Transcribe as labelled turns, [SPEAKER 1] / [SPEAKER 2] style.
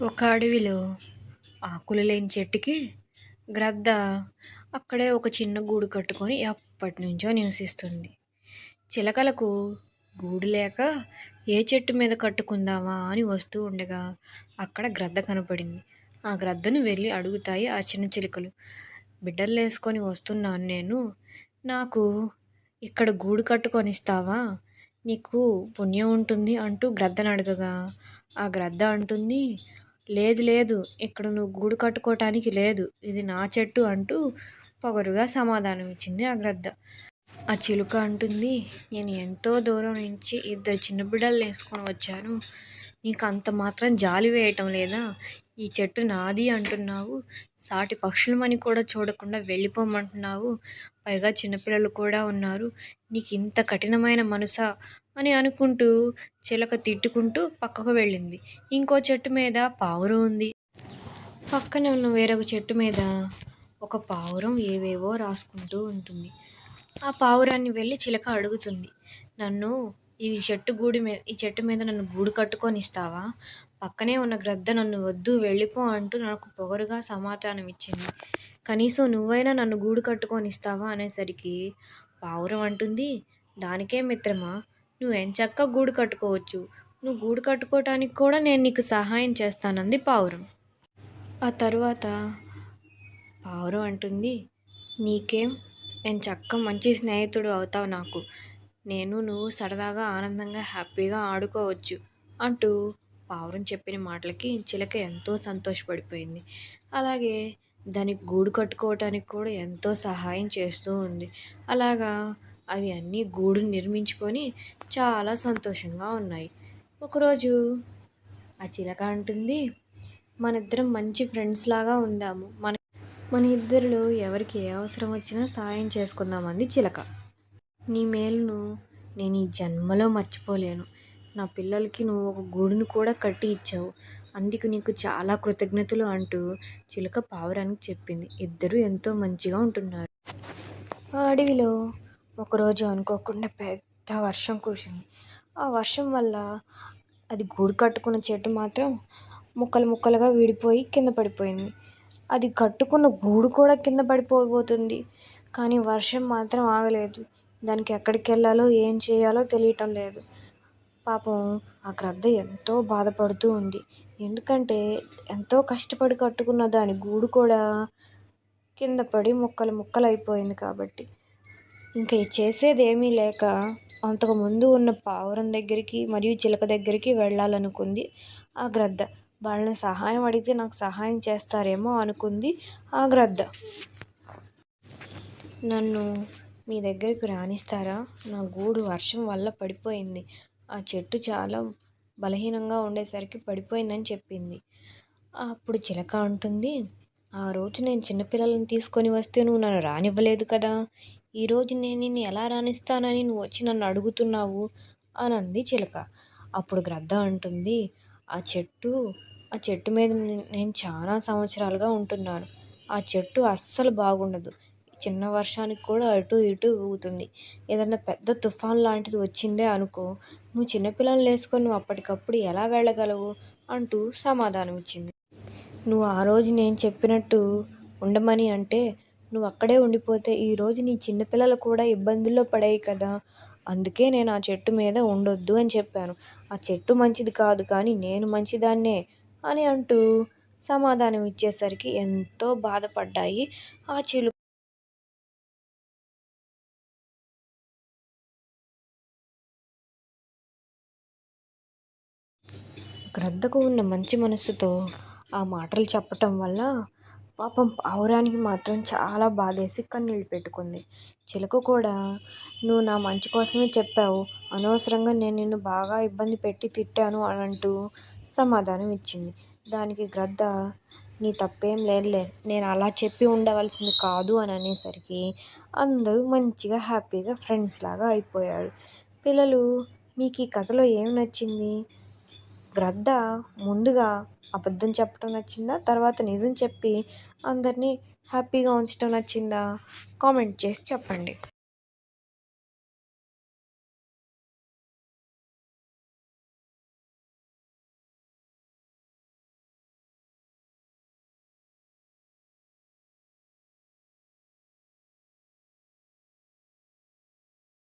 [SPEAKER 1] ఒక అడవిలో ఆకులు లేని చెట్టుకి గ్రద్ద అక్కడే ఒక చిన్న గూడు కట్టుకొని ఎప్పటినుంచో నివసిస్తుంది. చిలకలకు గూడు లేక ఏ చెట్టు మీద కట్టుకుందామా అని వస్తూ ఉండగా అక్కడ గ్రద్ద కనపడింది. ఆ గ్రద్దను వెళ్ళి అడుగుతాయి ఆ చిన్న చిలుకలు. బిడ్డర్లేసుకొని వస్తున్నాను నేను, నాకు ఇక్కడ గూడు కట్టుకొనిస్తావా, నీకు పుణ్యం ఉంటుంది అంటూ గ్రద్దను అడగగా ఆ గ్రద్ద అంటుంది, లేదు లేదు, ఇక్కడ నువ్వు గూడు కట్టుకోవటానికి లేదు, ఇది నా చెట్టు అంటూ పొగరుగా సమాధానం ఇచ్చింది ఆ గ్రద్ద. ఆ చిలుక అంటుంది, నేను ఎంతో దూరం నుంచి ఇద్దరు చిన్న బిడ్డలు వేసుకొని వచ్చాను, నీకు అంత మాత్రం జాలి వేయటం లేదా, ఈ చెట్టు నాది అంటున్నావు, సాటి పక్షులమని కూడా చూడకుండా వెళ్ళిపోమంటున్నావు, పైగా చిన్నపిల్లలు కూడా ఉన్నారు, నీకు ఇంత కఠినమైన మనసా అని అనుకుంటూ చిలక తిట్టుకుంటూ పక్కకు వెళ్ళింది. ఇంకో చెట్టు మీద పావురం ఉంది. పక్కనే ఉన్న వేరొక చెట్టు మీద ఒక పావురం ఏవేవో రాసుకుంటూ ఉంటుంది. ఆ పావురాన్ని వెళ్ళి చిలక అడుగుతుంది, నన్ను ఈ చెట్టు మీద నన్ను గూడు కట్టుకొని ఇస్తావా, పక్కనే ఉన్న గ్రద్ద నన్ను వద్దు వెళ్ళిపో అంటూ నాకు పొగరుగా సమాధానం ఇచ్చింది, కనీసం నువ్వైనా నన్ను గూడు కట్టుకొని ఇస్తావా అనేసరికి పావురం అంటుంది, దానికే మిత్రమా, నువ్వు ఎంచక్కా గూడు కట్టుకోవచ్చు, నువ్వు గూడు కట్టుకోవటానికి కూడా నేను నీకు సహాయం చేస్తానంది పావురం. ఆ తరువాత పావురం అంటుంది, నీకేం, నేను చక్క మంచి స్నేహితుడు అవుతావు నాకు, నువ్వు సరదాగా ఆనందంగా హ్యాపీగా ఆడుకోవచ్చు అంటూ పావురం చెప్పిన మాటలకి చిలక ఎంతో సంతోషపడిపోయింది. అలాగే దానికి గూడు కట్టుకోవటానికి కూడా ఎంతో సహాయం చేస్తూ ఉంది. అలాగా అవి అన్నీ గూడు నిర్మించుకొని చాలా సంతోషంగా ఉన్నాయి. ఒకరోజు ఆ చిలక అంటుంది, మన ఇద్దరం మంచి ఫ్రెండ్స్ లాగా ఉందాము, మన ఇద్దరిలో ఎవరికి ఏ అవసరం వచ్చినా సాయం చేసుకుందామంది చిలక. నీ మేలును నేను ఈ జన్మలో మర్చిపోలేను, నా పిల్లలకి నువ్వు ఒక గూడును కూడా కట్టి ఇచ్చావు, అందుకు నీకు చాలా కృతజ్ఞతలు అంటూ చిలుక పావురానికి చెప్పింది. ఇద్దరు ఎంతో మంచిగా ఉంటున్నారు. ఆ అడవిలో ఒకరోజు అనుకోకుండా పెద్ద వర్షం కురిసింది. ఆ వర్షం వల్ల అది గూడు కట్టుకున్న చెట్టు మాత్రం ముక్కలు ముక్కలుగా విడిపోయి కింద పడిపోయింది. అది కట్టుకున్న గూడు కూడా కింద పడిపోబోతుంది, కానీ వర్షం మాత్రం ఆగలేదు. దానికి ఎక్కడికి వెళ్ళాలో ఏం చేయాలో తెలియటం లేదు. పాపం ఆ గ్రద్ద ఎంతో బాధపడుతూ ఉంది. ఎందుకంటే ఎంతో కష్టపడి కట్టుకున్న దాని గూడు కూడా కింద పడి ముక్కలు ముక్కలు అయిపోయింది కాబట్టి. ఇంకా చేసేది ఏమీ లేక అంతకుముందు ఉన్న పావురం దగ్గరికి మరియు చిలక దగ్గరికి వెళ్ళాలనుకుంది ఆ గ్రద్ద. వాళ్ళని సహాయం అడిగితే నాకు సహాయం చేస్తారేమో అనుకుంది ఆ గ్రద్ద. నన్ను మీ దగ్గరికి రానిస్తారా, నా గూడు వర్షం వల్ల పడిపోయింది, ఆ చెట్టు చాలా బలహీనంగా ఉండేసరికి పడిపోయిందని చెప్పింది. అప్పుడు చిలక అంటుంది, ఆ రోజు నేను చిన్నపిల్లలను తీసుకొని వస్తే నువ్వు నన్ను రానివ్వలేదు కదా, ఈరోజు నేను నిన్ను ఎలా రానిస్తానని నువ్వు వచ్చి నన్ను అడుగుతున్నావు అని అంది చిలక. అప్పుడు గ్రద్ద అంటుంది, ఆ చెట్టు మీద నేను చాలా సంవత్సరాలుగా ఉంటున్నాను, ఆ చెట్టు అస్సలు బాగుండదు, చిన్న వర్షానికి కూడా అటు ఇటు ఊగుతుంది, ఏదన్నా పెద్ద తుఫాన్ లాంటిది వచ్చిందే అనుకో, నువ్వు చిన్నపిల్లలు వేసుకొని నువ్వు అప్పటికప్పుడు ఎలా వెళ్ళగలవు అంటూ సమాధానం ఇచ్చింది. నువ్వు ఆ రోజు నేను చెప్పినట్టు ఉండమని అంటే నువ్వు అక్కడే ఉండిపోతే ఈరోజు నీ చిన్నపిల్లలు కూడా ఇబ్బందుల్లో పడేవి కదా, అందుకే నేను ఆ చెట్టు మీద ఉండొద్దు అని చెప్పాను, ఆ చెట్టు మంచిది కాదు కానీ నేను మంచిదాన్నే అని అంటూ సమాధానం ఇచ్చేసరికి ఎంతో బాధపడ్డాయి ఆ చిలుక. గ్రద్దకు ఉన్న మంచి మనస్సుతో ఆ మాటలు చెప్పటం వల్ల పాపం పావురానికి మాత్రం చాలా బాధేసి కన్నీళ్ళు పెట్టుకుంది. చిలుక కూడా, నువ్వు నా మంచి కోసమే చెప్పావు, అనవసరంగా నేను నిన్ను బాగా ఇబ్బంది పెట్టి తిట్టాను అని అంటూ సమాధానం ఇచ్చింది. దానికి గ్రద్ద, నీ తప్పేం లేదులే, నేను అలా చెప్పి ఉండవలసింది కాదు అని అనేసరికి అందరూ మంచిగా హ్యాపీగా ఫ్రెండ్స్ లాగా అయిపోయారు. పిల్లలు, మీకు ఈ కథలో ఏం నచ్చింది? గ్రద్ద ముందుగా అబద్ధం చెప్పడం నచ్చిందా, తర్వాత నిజం చెప్పి అందరినీ హ్యాపీగా ఉంచడం నచ్చిందా? కామెంట్ చేసి చెప్పండి.